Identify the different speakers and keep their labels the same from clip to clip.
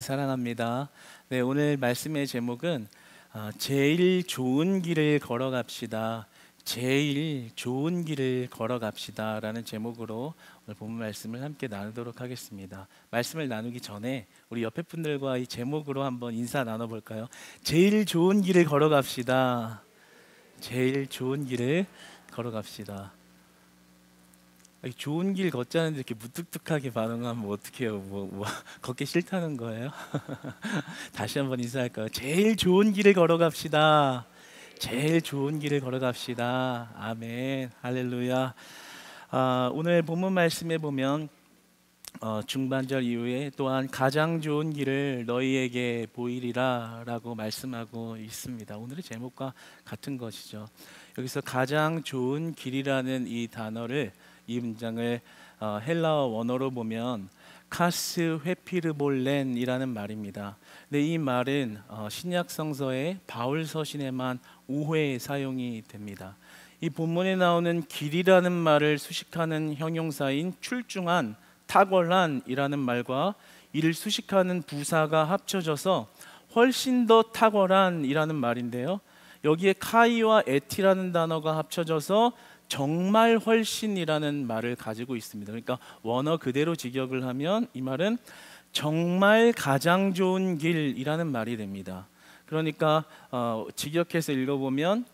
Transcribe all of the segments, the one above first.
Speaker 1: 사랑합니다. 네, 오늘 말씀의 제목은 제일 좋은 길을 걸어갑시다. 제일 좋은 길을 걸어갑시다 라는 제목으로 오늘 본문 말씀을 함께 나누도록 하겠습니다. 말씀을 나누기 전에 우리 옆에 분들과 이 제목으로 한번 인사 나눠볼까요? 제일 좋은 길을 걸어갑시다. 제일 좋은 길을 걸어갑시다. 좋은 길 걷자는데 이렇게 무뚝뚝하게 반응하면 어떡해요? 걷기 싫다는 거예요? 다시 한번 인사할까요? 제일 좋은 길을 걸어갑시다. 제일 좋은 길을 걸어갑시다. 아멘. 할렐루야. 오늘 본문 말씀에 보면 중반절 이후에 또한 가장 좋은 길을 너희에게 보이리라 라고 말씀하고 있습니다. 오늘의 제목과 같은 것이죠. 여기서 가장 좋은 길이라는 이 단어를, 이 문장을 헬라어 원어로 보면 카스 회피르볼렌이라는 말입니다. 근데 이 말은 신약 성서의 바울 서신에만 5회 사용이 됩니다. 이 본문에 나오는 길이라는 말을 수식하는 형용사인 출중한, 탁월한이라는 말과 이를 수식하는 부사가 합쳐져서 훨씬 더 탁월한이라는 말인데요. 여기에 카이와 에티라는 단어가 합쳐져서 정말 훨씬이라는 말을 가지고 있습니다. 그러니까 원어 그대로 직역을 하면 이 말은 정말 가장 좋은 길이라는 말이 됩니다. 그러니까 직역해서 읽어보면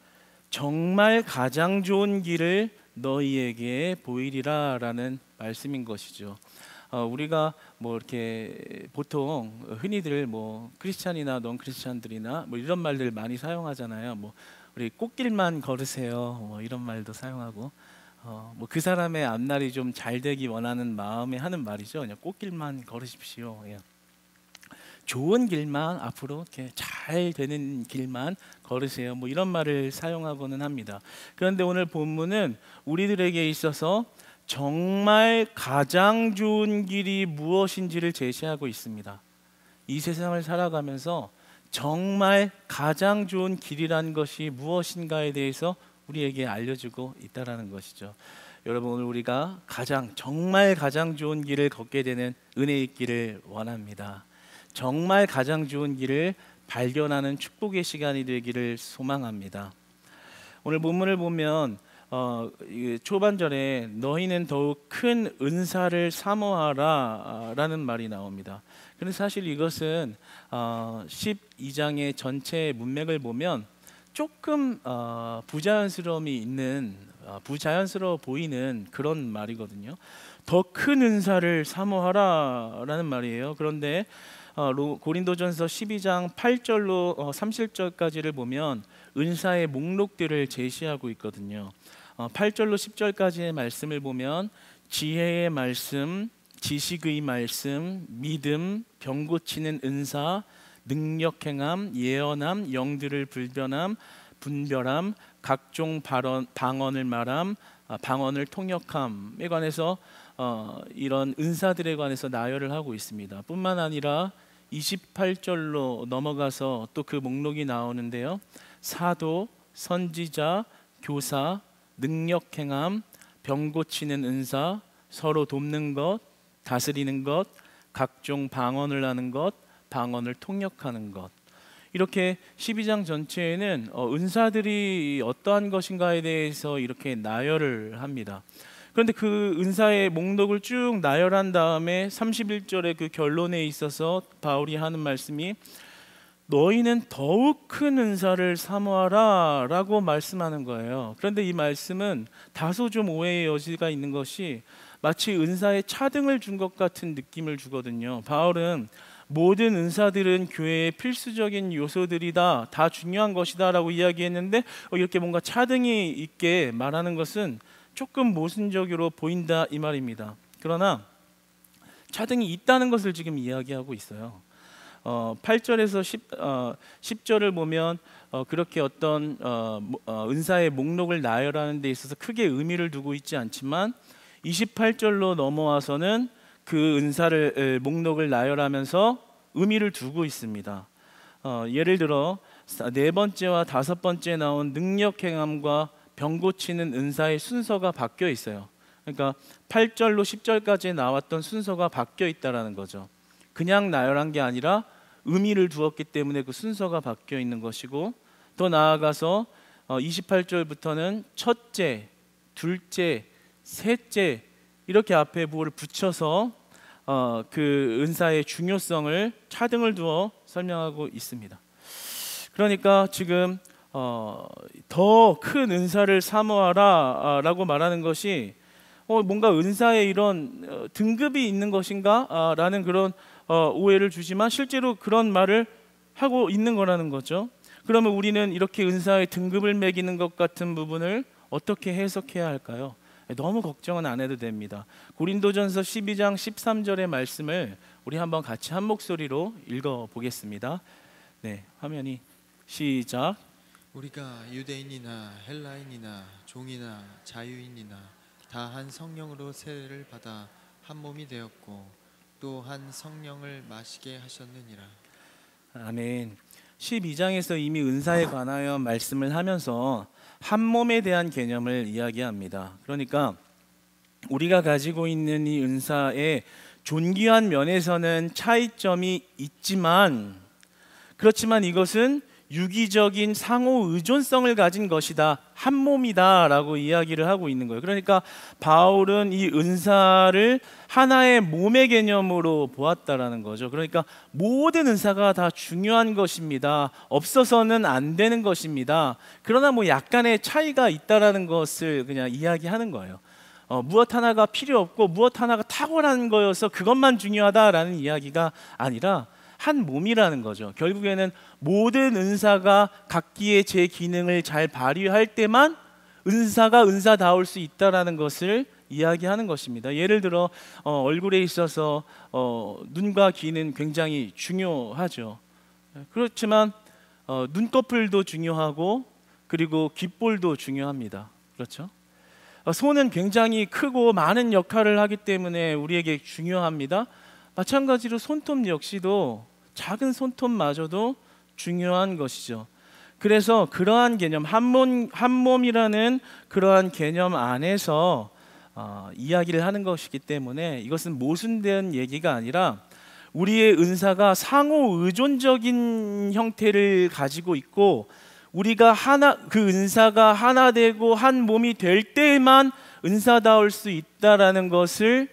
Speaker 1: 정말 가장 좋은 길을 너희에게 보이리라 라는 말씀인 것이죠. 우리가 이렇게 보통 흔히들 크리스찬이나 넌 크리스찬들이나 이런 말들 많이 사용하잖아요. 우리 꽃길만 걸으세요. 이런 말도 사용하고, 그 사람의 앞날이 좀 잘 되기 원하는 마음에 하는 말이죠. 그냥 꽃길만 걸으십시오. 예. 좋은 길만, 앞으로 이렇게 잘 되는 길만 걸으세요. 이런 말을 사용하고는 합니다. 그런데 오늘 본문은 우리들에게 있어서 정말 가장 좋은 길이 무엇인지를 제시하고 있습니다. 이 세상을 살아가면서 정말 가장 좋은 길이라는 것이 무엇인가에 대해서 우리에게 알려주고 있다는 것이죠. 여러분, 오늘 우리가 정말 가장 좋은 길을 걷게 되는 은혜 있기를 원합니다. 정말 가장 좋은 길을 발견하는 축복의 시간이 되기를 소망합니다. 오늘 본문을 보면 초반절에 너희는 더욱 큰 은사를 사모하라 라는 말이 나옵니다. 그런데 사실 이것은 12장의 전체 문맥을 보면 조금 부자연스러워 보이는 그런 말이거든요. 더 큰 은사를 사모하라 라는 말이에요. 그런데 고린도전서 12장 8절로 30절까지를 보면 은사의 목록들을 제시하고 있거든요. 8절로 10절까지의 말씀을 보면 지혜의 말씀, 지식의 말씀, 믿음, 병 고치는 은사, 능력 행함, 예언함, 영들을 분별함, 각종 방언을 말함, 방언을 통역함에 관해서 이런 은사들에 관해서 나열을 하고 있습니다. 뿐만 아니라 28절로 넘어가서 또 그 목록이 나오는데요. 사도, 선지자, 교사, 능력 행함, 병 고치는 은사, 서로 돕는 것, 다스리는 것, 각종 방언을 하는 것, 방언을 통역하는 것. 이렇게 12장 전체에는 은사들이 어떠한 것인가에 대해서 이렇게 나열을 합니다. 그런데 그 은사의 목록을 쭉 나열한 다음에 31절의 그 결론에 있어서 바울이 하는 말씀이 너희는 더욱 큰 은사를 사모하라 라고 말씀하는 거예요. 그런데 이 말씀은 다소 좀 오해의 여지가 있는 것이 마치 은사에 차등을 준 것 같은 느낌을 주거든요. 바울은 모든 은사들은 교회의 필수적인 요소들이다, 다 중요한 것이다 라고 이야기했는데 이렇게 뭔가 차등이 있게 말하는 것은 조금 모순적으로 보인다 이 말입니다. 그러나 차등이 있다는 것을 지금 이야기하고 있어요. 8절에서 10절을 보면 그렇게 어떤 은사의 목록을 나열하는 데 있어서 크게 의미를 두고 있지 않지만 28절로 넘어와서는 그 은사를 목록을 나열하면서 의미를 두고 있습니다. 예를 들어 네 번째와 다섯 번째 나온 능력 행함과 병 고치는 은사의 순서가 바뀌어 있어요. 그러니까 8절로 10절까지 나왔던 순서가 바뀌어 있다라는 거죠. 그냥 나열한 게 아니라 의미를 두었기 때문에 그 순서가 바뀌어 있는 것이고, 더 나아가서 28절부터는 첫째, 둘째, 셋째 이렇게 앞에 뭐를 붙여서 그 은사의 중요성을 차등을 두어 설명하고 있습니다. 그러니까 지금 더 큰 은사를 사모하라 라고 말하는 것이 뭔가 은사에 이런 등급이 있는 것인가 라는 그런 오해를 주지만 실제로 그런 말을 하고 있는 거라는 거죠. 그러면 우리는 이렇게 은사의 등급을 매기는 것 같은 부분을 어떻게 해석해야 할까요? 너무 걱정은 안 해도 됩니다. 고린도전서 12장 13절의 말씀을 우리 한번 같이 한 목소리로 읽어보겠습니다. 네, 화면이 시작.
Speaker 2: 우리가 유대인이나 헬라인이나 종이나 자유인이나 다 한 성령으로 세례를 받아 한 몸이 되었고 또 한 성령을 마시게 하셨느니라.
Speaker 1: 아멘. 12장에서 이미 은사에 관하여 말씀을 하면서 한 몸에 대한 개념을 이야기합니다. 그러니까 우리가 가지고 있는 이 은사의 존귀한 면에서는 차이점이 있지만, 그렇지만 이것은 유기적인 상호 의존성을 가진 것이다, 한 몸이다 라고 이야기를 하고 있는 거예요. 그러니까 바울은 이 은사를 하나의 몸의 개념으로 보았다라는 거죠. 그러니까 모든 은사가 다 중요한 것입니다. 없어서는 안 되는 것입니다. 그러나 뭐 약간의 차이가 있다라는 것을 그냥 이야기하는 거예요. 무엇 하나가 필요 없고 무엇 하나가 탁월한 거여서 그것만 중요하다라는 이야기가 아니라 한 몸이라는 거죠. 결국에는 모든 은사가 각기의 제 기능을 잘 발휘할 때만 은사가 은사다울 수 있다라는 것을 이야기하는 것입니다. 예를 들어 얼굴에 있어서 눈과 귀는 굉장히 중요하죠. 그렇지만 눈꺼풀도 중요하고 그리고 귓볼도 중요합니다. 그렇죠? 손은 굉장히 크고 많은 역할을 하기 때문에 우리에게 중요합니다. 마찬가지로 손톱 역시도 작은 손톱마저도 중요한 것이죠. 그래서 그러한 개념, 한 몸이라는 그러한 개념 안에서 이야기를 하는 것이기 때문에 이것은 모순된 얘기가 아니라 우리의 은사가 상호 의존적인 형태를 가지고 있고, 우리가 그 은사가 하나 되고 한 몸이 될 때에만 은사다울 수 있다라는 것을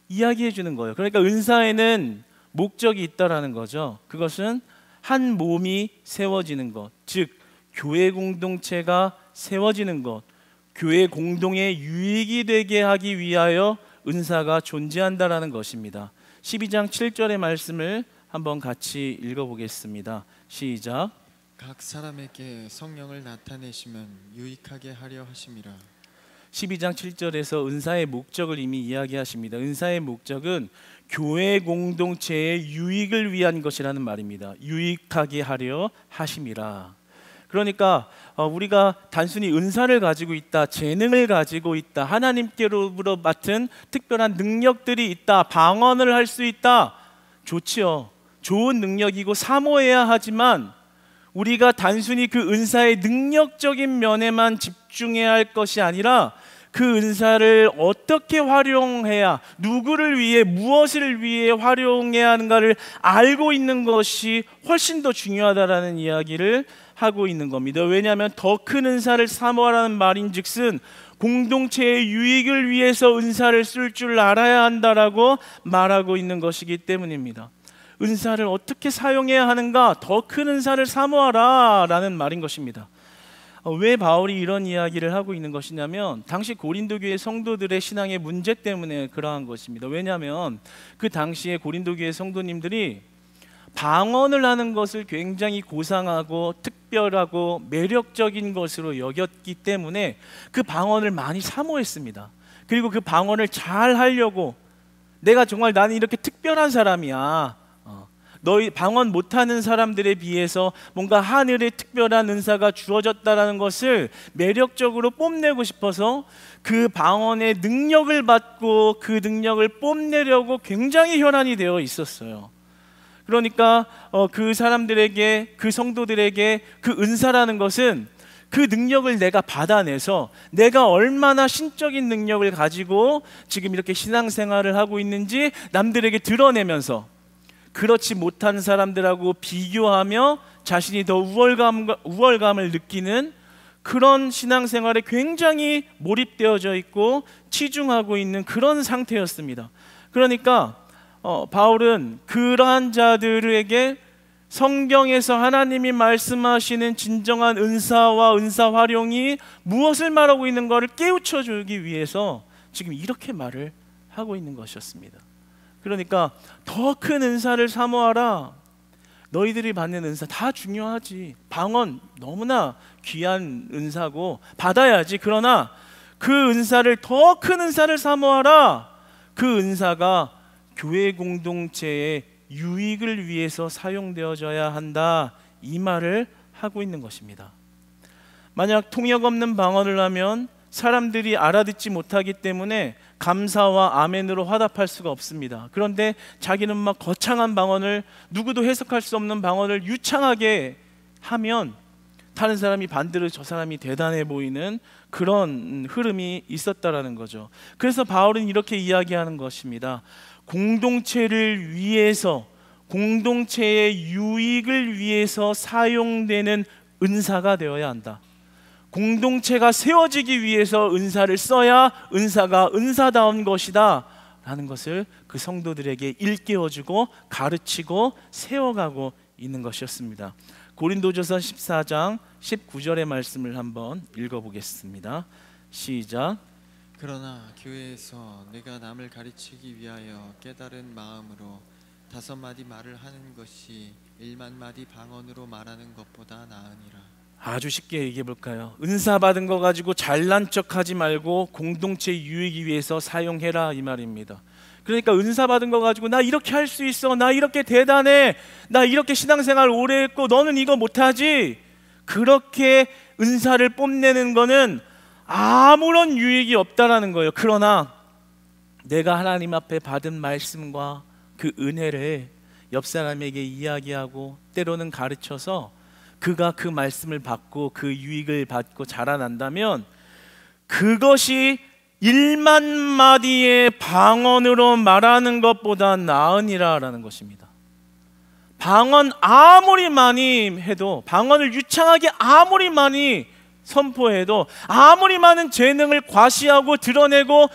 Speaker 1: 이야기해 주는 거예요. 그러니까 은사에는 목적이 있다라는 거죠. 그것은 한 몸이 세워지는 것, 즉 교회 공동체가 세워지는 것, 교회 공동의 유익이 되게 하기 위하여 은사가 존재한다라는 것입니다. 12장 7절의 말씀을 한번 같이 읽어보겠습니다. 시작.
Speaker 2: 각 사람에게 성령을 나타내시면 유익하게 하려 하심이라.
Speaker 1: 12장 7절에서 은사의 목적을 이미 이야기하십니다. 은사의 목적은 교회 공동체의 유익을 위한 것이라는 말입니다. 유익하게 하려 하심이라. 그러니까 우리가 단순히 은사를 가지고 있다, 재능을 가지고 있다, 하나님께로부터 맡은 특별한 능력들이 있다, 방언을 할 수 있다, 좋지요. 좋은 능력이고 사모해야 하지만 우리가 단순히 그 은사의 능력적인 면에만 집중해야 할 것이 아니라 그 은사를 어떻게 활용해야, 누구를 위해, 무엇을 위해 활용해야 하는가를 알고 있는 것이 훨씬 더 중요하다라는 이야기를 하고 있는 겁니다. 왜냐하면 더 큰 은사를 사모하라는 말인즉슨 공동체의 유익을 위해서 은사를 쓸 줄 알아야 한다라고 말하고 있는 것이기 때문입니다. 은사를 어떻게 사용해야 하는가, 더 큰 은사를 사모하라 라는 말인 것입니다. 왜 바울이 이런 이야기를 하고 있는 것이냐면 당시 고린도 교회 성도들의 신앙의 문제 때문에 그러한 것입니다. 왜냐하면 그 당시에 고린도 교회 성도님들이 방언을 하는 것을 굉장히 고상하고 특별하고 매력적인 것으로 여겼기 때문에 그 방언을 많이 사모했습니다. 그리고 그 방언을 잘 하려고, 내가 정말 나는 이렇게 특별한 사람이야, 너희 방언 못하는 사람들에 비해서 뭔가 하늘의 특별한 은사가 주어졌다라는 것을 매력적으로 뽐내고 싶어서 그 방언의 능력을 받고 그 능력을 뽐내려고 굉장히 혈안이 되어 있었어요. 그러니까 그 사람들에게, 그 성도들에게 그 은사라는 것은 그 능력을 내가 받아내서 내가 얼마나 신적인 능력을 가지고 지금 이렇게 신앙생활을 하고 있는지 남들에게 드러내면서, 그렇지 못한 사람들하고 비교하며 자신이 더 우월감을 느끼는 그런 신앙생활에 굉장히 몰입되어져 있고 치중하고 있는 그런 상태였습니다. 그러니까 바울은 그러한 자들에게 성경에서 하나님이 말씀하시는 진정한 은사와 은사 활용이 무엇을 말하고 있는가를 깨우쳐 주기 위해서 지금 이렇게 말을 하고 있는 것이었습니다. 그러니까 더 큰 은사를 사모하라. 너희들이 받는 은사 다 중요하지. 방언 너무나 귀한 은사고 받아야지. 그러나 그 은사를, 더 큰 은사를 사모하라. 그 은사가 교회 공동체의 유익을 위해서 사용되어져야 한다, 이 말을 하고 있는 것입니다. 만약 통역 없는 방언을 하면 사람들이 알아듣지 못하기 때문에 감사와 아멘으로 화답할 수가 없습니다. 그런데 자기는 막 거창한 방언을, 누구도 해석할 수 없는 방언을 유창하게 하면 다른 사람이 반대로 저 사람이 대단해 보이는 그런 흐름이 있었다라는 거죠. 그래서 바울은 이렇게 이야기하는 것입니다. 공동체를 위해서, 공동체의 유익을 위해서 사용되는 은사가 되어야 한다. 공동체가 세워지기 위해서 은사를 써야 은사가 은사다운 것이다 라는 것을 그 성도들에게 일깨워주고 가르치고 세워가고 있는 것이었습니다. 고린도전서 14장 19절의 말씀을 한번 읽어보겠습니다. 시작.
Speaker 2: 그러나 교회에서 내가 남을 가르치기 위하여 깨달은 마음으로 5마디 말을 하는 것이 1만마디 방언으로 말하는 것보다 나으니라.
Speaker 1: 아주 쉽게 얘기해 볼까요? 은사 받은 거 가지고 잘난 척하지 말고 공동체 유익을 위해서 사용해라, 이 말입니다. 그러니까 은사 받은 거 가지고 나 이렇게 할 수 있어, 나 이렇게 대단해, 나 이렇게 신앙생활 오래 했고 너는 이거 못하지, 그렇게 은사를 뽐내는 거는 아무런 유익이 없다라는 거예요. 그러나 내가 하나님 앞에 받은 말씀과 그 은혜를 옆 사람에게 이야기하고 때로는 가르쳐서 그가 그 말씀을 받고 그 유익을 받고 자라난다면 그것이 1만 마디의 방언으로 말하는 것보다 나으니라 라는 것입니다. 방언 아무리 많이 해도, 방언을 유창하게 아무리 많이 선포해도, 아무리 많은 재능을 과시하고 드러내고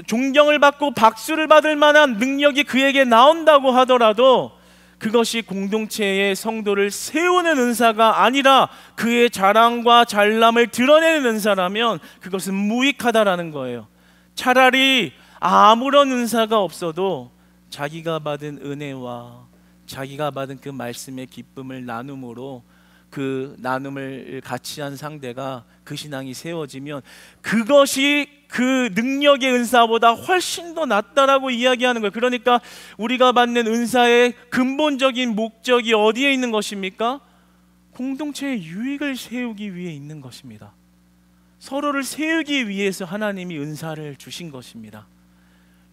Speaker 1: 존경을 받고 박수를 받을 만한 능력이 그에게 나온다고 하더라도 그것이 공동체의 성도를 세우는 은사가 아니라 그의 자랑과 잘남을 드러내는 은사라면 그것은 무익하다라는 거예요. 차라리 아무런 은사가 없어도 자기가 받은 은혜와 자기가 받은 그 말씀의 기쁨을 나눔으로 그 나눔을 같이 한 상대가 그 신앙이 세워지면 그것이 그 능력의 은사보다 훨씬 더 낫다라고 이야기하는 거예요. 그러니까 우리가 받는 은사의 근본적인 목적이 어디에 있는 것입니까? 공동체의 유익을 세우기 위해 있는 것입니다. 서로를 세우기 위해서 하나님이 은사를 주신 것입니다.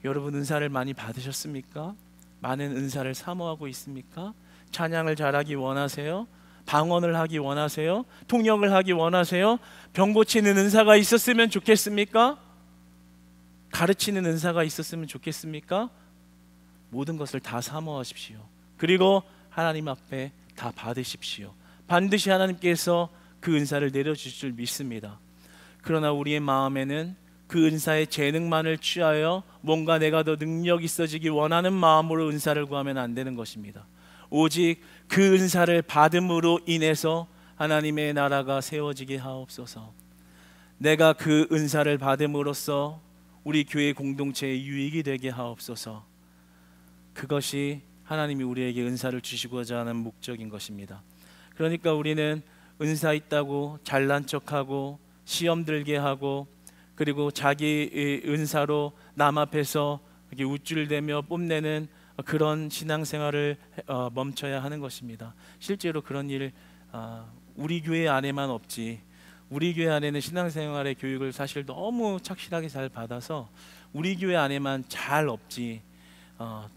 Speaker 1: 여러분 은사를 많이 받으셨습니까? 많은 은사를 사모하고 있습니까? 찬양을 잘하기 원하세요? 방언을 하기 원하세요? 통역을 하기 원하세요? 병 고치는 은사가 있었으면 좋겠습니까? 가르치는 은사가 있었으면 좋겠습니까? 모든 것을 다 사모하십시오. 그리고 하나님 앞에 다 받으십시오. 반드시 하나님께서 그 은사를 내려주실 줄 믿습니다. 그러나 우리의 마음에는 그 은사의 재능만을 취하여 뭔가 내가 더 능력 있어지기 원하는 마음으로 은사를 구하면 안 되는 것입니다. 오직 그 은사를 받음으로 인해서 하나님의 나라가 세워지게 하옵소서. 내가 그 은사를 받음으로써 우리 교회 공동체의 유익이 되게 하옵소서. 그것이 하나님이 우리에게 은사를 주시고자 하는 목적인 것입니다. 그러니까 우리는 은사 있다고 잘난 척하고 시험 들게 하고 그리고 자기 은사로 남 앞에서 이렇게 우쭐대며 뽐내는 그런 신앙생활을 멈춰야 하는 것입니다. 실제로 그런 일 우리 교회 안에만 없지, 우리 교회 안에는 신앙생활의 교육을 사실 너무 착실하게 잘 받아서 우리 교회 안에만 잘 없지,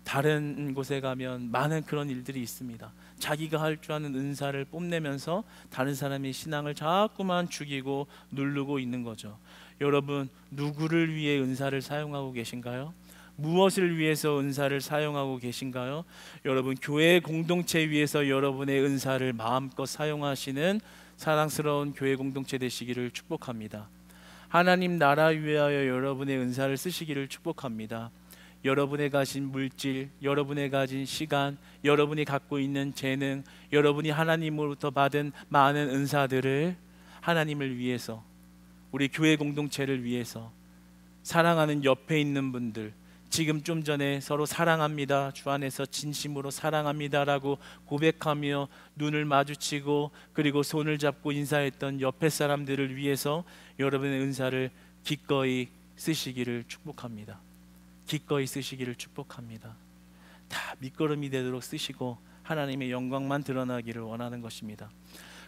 Speaker 1: 다른 곳에 가면 많은 그런 일들이 있습니다. 자기가 할 줄 아는 은사를 뽐내면서 다른 사람의 신앙을 자꾸만 죽이고 누르고 있는 거죠. 여러분 누구를 위해 은사를 사용하고 계신가요? 무엇을 위해서 은사를 사용하고 계신가요? 여러분, 교회 공동체 위해서 여러분의 은사를 마음껏 사용하시는 사랑스러운 교회 공동체 되시기를 축복합니다. 하나님 나라 위하여 여러분의 은사를 쓰시기를 축복합니다. 여러분의 가진 물질, 여러분의 가진 시간, 여러분이 갖고 있는 재능, 여러분이 하나님으로부터 받은 많은 은사들을 하나님을 위해서, 우리 교회 공동체를 위해서, 사랑하는 옆에 있는 분들, 지금 좀 전에 서로 사랑합니다, 주 안에서 진심으로 사랑합니다라고 고백하며 눈을 마주치고 그리고 손을 잡고 인사했던 옆에 사람들을 위해서 여러분의 은사를 기꺼이 쓰시기를 축복합니다. 기꺼이 쓰시기를 축복합니다. 다 밑거름이 되도록 쓰시고 하나님의 영광만 드러나기를 원하는 것입니다.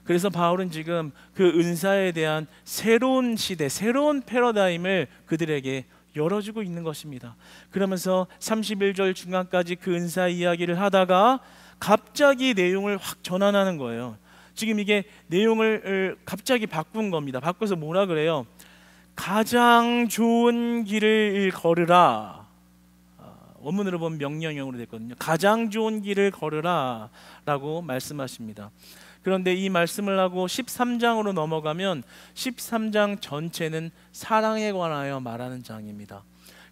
Speaker 1: 그래서 바울은 지금 그 은사에 대한 새로운 시대, 새로운 패러다임을 그들에게 열어주고 있는 것입니다. 그러면서 31절 중간까지 그 은사 이야기를 하다가 갑자기 내용을 확 전환하는 거예요. 지금 이게 내용을 갑자기 바꾼 겁니다. 바꿔서 뭐라 그래요? 가장 좋은 길을 걸으라. 원문으로 보면 명령형으로 됐거든요. 가장 좋은 길을 걸으라 라고 말씀하십니다. 그런데 이 말씀을 하고 13장으로 넘어가면 13장 전체는 사랑에 관하여 말하는 장입니다.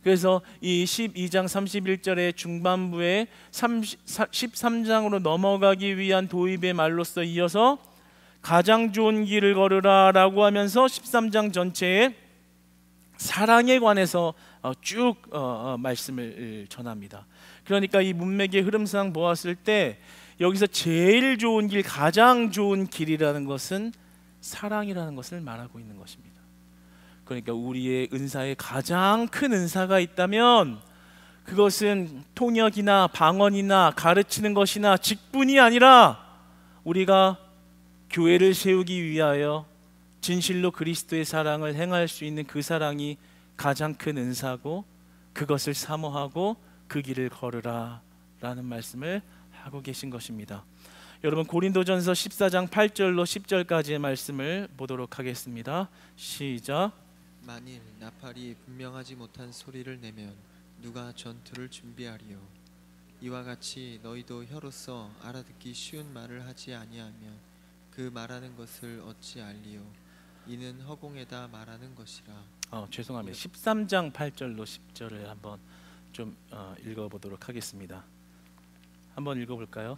Speaker 1: 그래서 이 12장 31절의 중반부에 13장으로 넘어가기 위한 도입의 말로서 이어서 가장 좋은 길을 걸으라 라고 하면서 13장 전체에 사랑에 관해서 쭉 말씀을 전합니다. 그러니까 이 문맥의 흐름상 보았을 때 여기서 제일 좋은 길, 가장 좋은 길이라는 것은 사랑이라는 것을 말하고 있는 것입니다. 그러니까 우리의 은사에 가장 큰 은사가 있다면 그것은 통역이나 방언이나 가르치는 것이나 직분이 아니라 우리가 교회를 세우기 위하여 진실로 그리스도의 사랑을 행할 수 있는 그 사랑이 가장 큰 은사고, 그것을 사모하고 그 길을 걸으라 라는 말씀을 하고 계신 것입니다. 여러분, 고린도전서 14장 8절로 10절까지의 말씀을 보도록 하겠습니다. 시작.
Speaker 2: 만일 나팔이 분명하지 못한 소리를 내면 누가 전투를 준비하리요? 이와 같이 너희도 혀로서 알아듣기 쉬운 말을 하지 아니하면 그 말하는 것을 어찌 알리요? 이는 허공에다 말하는 것이라.
Speaker 1: 죄송합니다. 13장 8절로 10절을 한번 좀 읽어보도록 하겠습니다. 한번 읽어볼까요?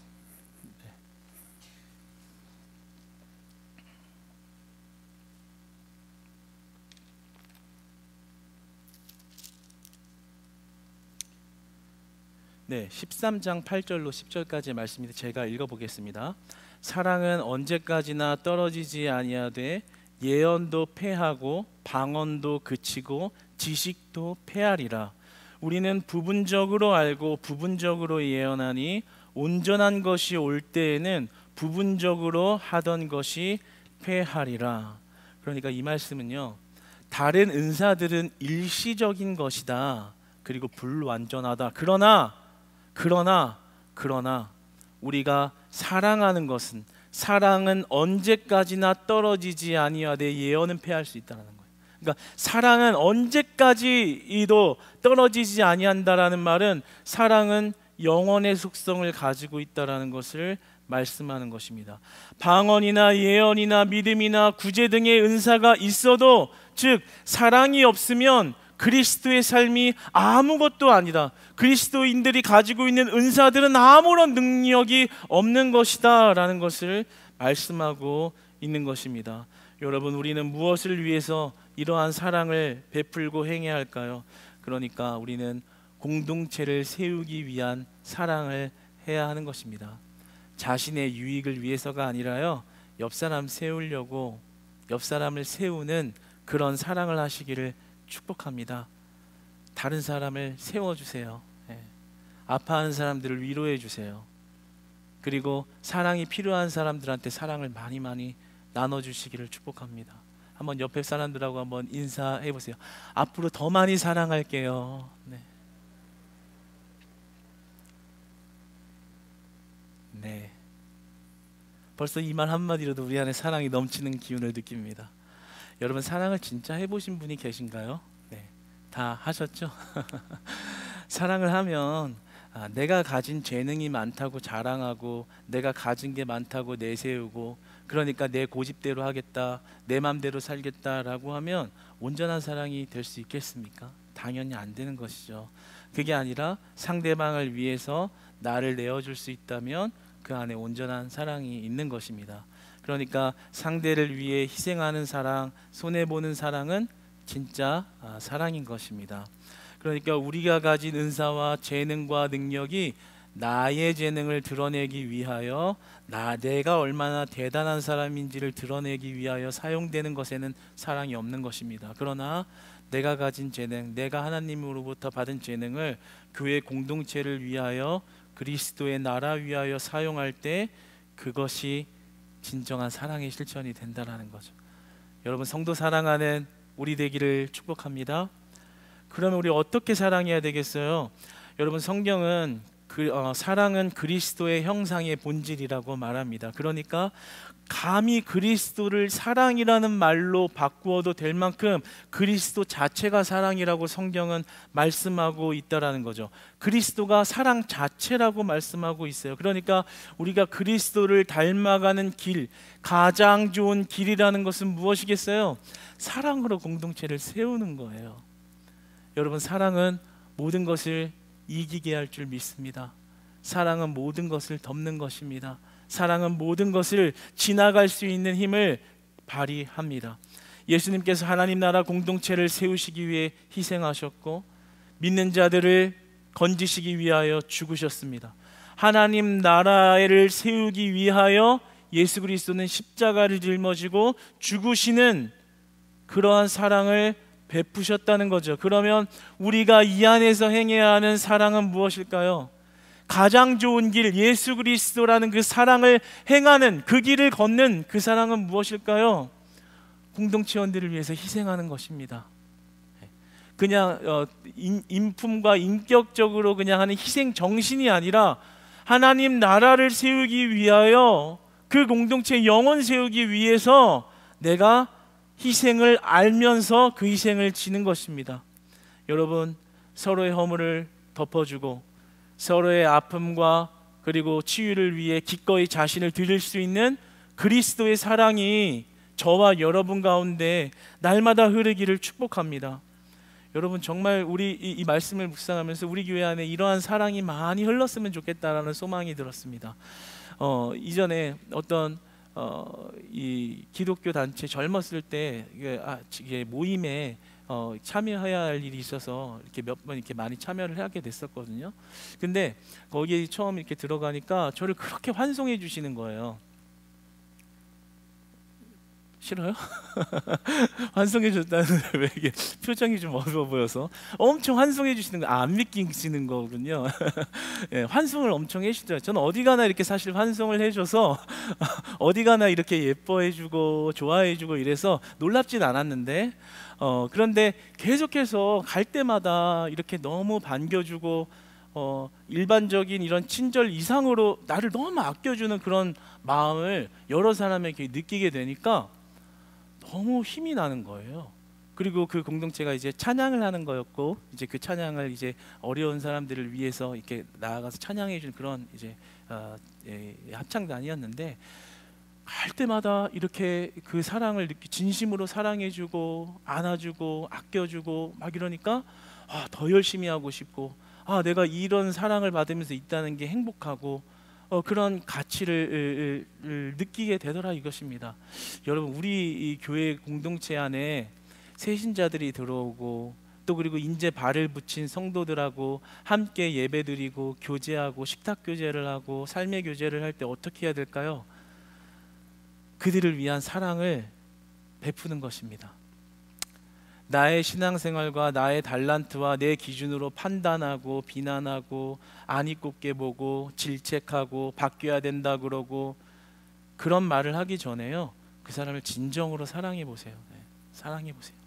Speaker 1: 네, 13장 8절로 10절까지의 말씀인데 제가 읽어보겠습니다. 사랑은 언제까지나 떨어지지 아니하되 예언도 패하고 방언도 그치고 지식도 패하리라. 우리는 부분적으로 알고 부분적으로 예언하니 온전한 것이 올 때에는 부분적으로 하던 것이 패하리라. 그러니까 이 말씀은요, 다른 은사들은 일시적인 것이다, 그리고 불완전하다. 그러나 우리가 사랑하는 것은, 사랑은 언제까지나 떨어지지 아니하되 예언은 패할 수 있다는 거예요. 그러니까 사랑은 언제까지도 떨어지지 아니한다라는 말은 사랑은 영원의 속성을 가지고 있다라는 것을 말씀하는 것입니다. 방언이나 예언이나 믿음이나 구제 등의 은사가 있어도, 즉 사랑이 없으면 그리스도의 삶이 아무것도 아니다, 그리스도인들이 가지고 있는 은사들은 아무런 능력이 없는 것이다 라는 것을 말씀하고 있는 것입니다. 여러분, 우리는 무엇을 위해서 이러한 사랑을 베풀고 행해야 할까요? 그러니까 우리는 공동체를 세우기 위한 사랑을 해야 하는 것입니다. 자신의 유익을 위해서가 아니라요, 옆 사람 세우려고 옆 사람을 세우는 그런 사랑을 하시기를 축복합니다. 다른 사람을 세워주세요. 아파하는 사람들을 위로해 주세요. 그리고 사랑이 필요한 사람들한테 사랑을 많이 나눠주시기를 축복합니다. 한번 옆에 사람들하고 한번 인사해 보세요. 앞으로 더 많이 사랑할게요. 네. 벌써 이 말 한마디로도 우리 안에 사랑이 넘치는 기운을 느낍니다. 여러분, 사랑을 진짜 해보신 분이 계신가요? 네, 다 하셨죠? 사랑을 하면 내가 가진 재능이 많다고 자랑하고 내가 가진 게 많다고 내세우고 그러니까 내 고집대로 하겠다, 내 맘대로 살겠다라고 하면 온전한 사랑이 될 수 있겠습니까? 당연히 안 되는 것이죠. 그게 아니라 상대방을 위해서 나를 내어줄 수 있다면 그 안에 온전한 사랑이 있는 것입니다. 그러니까 상대를 위해 희생하는 사랑, 손해보는 사랑은 진짜 사랑인 것입니다. 그러니까 우리가 가진 은사와 재능과 능력이 나의 재능을 드러내기 위하여 내가 얼마나 대단한 사람인지를 드러내기 위하여 사용되는 것에는 사랑이 없는 것입니다. 그러나 내가 가진 재능, 내가 하나님으로부터 받은 재능을 교회 공동체를 위하여 그리스도의 나라 위하여 사용할 때 그것이 진정한 사랑의 실천이 된다는 거죠. 여러분, 성도 사랑하는 우리 되기를 축복합니다. 그러면 우리 어떻게 사랑해야 되겠어요? 여러분, 성경은 사랑은 그리스도의 형상의 본질이라고 말합니다. 그러니까 감히 그리스도를 사랑이라는 말로 바꾸어도 될 만큼 그리스도 자체가 사랑이라고 성경은 말씀하고 있다라는 거죠. 그리스도가 사랑 자체라고 말씀하고 있어요. 그러니까 우리가 그리스도를 닮아가는 길, 가장 좋은 길이라는 것은 무엇이겠어요? 사랑으로 공동체를 세우는 거예요. 여러분, 사랑은 모든 것을 이기게 할 줄 믿습니다. 사랑은 모든 것을 덮는 것입니다. 사랑은 모든 것을 지나갈 수 있는 힘을 발휘합니다. 예수님께서 하나님 나라 공동체를 세우시기 위해 희생하셨고 믿는 자들을 건지시기 위하여 죽으셨습니다. 하나님 나라를 세우기 위하여 예수 그리스도는 십자가를 짊어지고 죽으시는 그러한 사랑을 베푸셨다는 거죠. 그러면 우리가 이 안에서 행해야 하는 사랑은 무엇일까요? 가장 좋은 길, 예수 그리스도라는 그 사랑을 행하는, 그 길을 걷는 그 사랑은 무엇일까요? 공동체원들을 위해서 희생하는 것입니다. 그냥 인품과 인격적으로 그냥 하는 희생 정신이 아니라 하나님 나라를 세우기 위하여, 그 공동체 영혼 세우기 위해서 내가 희생을 알면서 그 희생을 지는 것입니다. 여러분, 서로의 허물을 덮어주고 서로의 아픔과 그리고 치유를 위해 기꺼이 자신을 드릴 수 있는 그리스도의 사랑이 저와 여러분 가운데 날마다 흐르기를 축복합니다. 여러분, 정말 우리 이 말씀을 묵상하면서 우리 교회 안에 이러한 사랑이 많이 흘렀으면 좋겠다라는 소망이 들었습니다. 이전에 어떤 이 기독교 단체 젊었을 때 이게 모임에 참여해야 할 일이 있어서 이렇게 몇 번 이렇게 많이 참여를 하게 됐었거든요. 근데 거기에 처음 이렇게 들어가니까 저를 그렇게 환송해 주시는 거예요. 싫어요? 환송해 줬다는데 왜 이게 표정이 좀 어두워 보여서 엄청 환송해 주시는 거, 안 믿기시는 거군요. 예, 환송을 엄청 해주시더라고요. 저는 어디 가나 이렇게 사실 환송을 해줘서 어디 가나 이렇게 예뻐해주고 좋아해주고 이래서 놀랍진 않았는데 그런데 계속해서 갈 때마다 이렇게 너무 반겨주고 일반적인 이런 친절 이상으로 나를 너무 아껴주는 그런 마음을 여러 사람에게 느끼게 되니까 너무 힘이 나는 거예요. 그리고 그 공동체가 이제 찬양을 하는 거였고, 이제 그 찬양을 이제 어려운 사람들을 위해서 이렇게 나아가서 찬양해 주는 그런 이제 합창단이었는데, 갈 때마다 이렇게 그 사랑을 진심으로 사랑해주고 안아주고 아껴주고 막 이러니까 더 열심히 하고 싶고, 내가 이런 사랑을 받으면서 있다는 게 행복하고 그런 가치를 느끼게 되더라 이것입니다. 여러분, 우리 이 교회 공동체 안에 새신자들이 들어오고 또 그리고 이제 발을 붙인 성도들하고 함께 예배드리고 교제하고 식탁 교제를 하고 삶의 교제를 할 때 어떻게 해야 될까요? 그들을 위한 사랑을 베푸는 것입니다. 나의 신앙생활과 나의 달란트와 내 기준으로 판단하고 비난하고 안이 꼽게 보고 질책하고 바뀌어야 된다 그러고 그런 말을 하기 전에요, 그 사람을 진정으로 사랑해 보세요. 사랑해 보세요.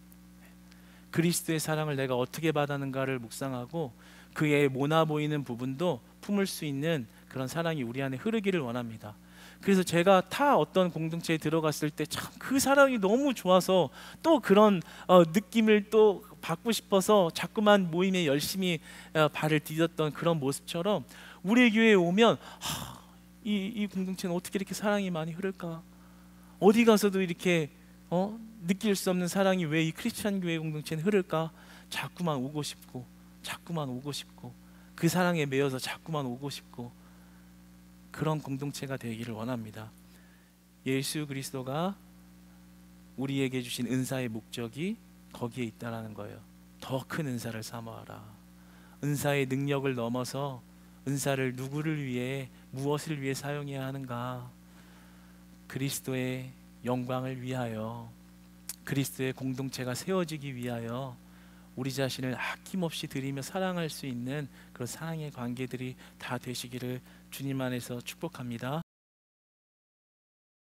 Speaker 1: 그리스도의 사랑을 내가 어떻게 받았는가를 묵상하고 그의 모나 보이는 부분도 품을 수 있는 그런 사랑이 우리 안에 흐르기를 원합니다. 그래서 제가 타 어떤 공동체에 들어갔을 때 참 그 사랑이 너무 좋아서 또 그런 느낌을 또 받고 싶어서 자꾸만 모임에 열심히 발을 디뎠던 그런 모습처럼 우리 교회에 오면 이 공동체는 어떻게 이렇게 사랑이 많이 흐를까? 어디 가서도 이렇게 느낄 수 없는 사랑이 왜 이 크리스찬 교회 공동체는 흐를까? 자꾸만 오고 싶고 자꾸만 오고 싶고 그 사랑에 매여서 자꾸만 오고 싶고 그런 공동체가 되기를 원합니다. 예수 그리스도가 우리에게 주신 은사의 목적이 거기에 있다라는 거예요. 더 큰 은사를 사모하라. 은사의 능력을 넘어서 은사를 누구를 위해 무엇을 위해 사용해야 하는가? 그리스도의 영광을 위하여, 그리스도의 공동체가 세워지기 위하여 우리 자신을 아낌없이 드리며 사랑할 수 있는 그런 사랑의 관계들이 다 되시기를 주님 안에서 축복합니다.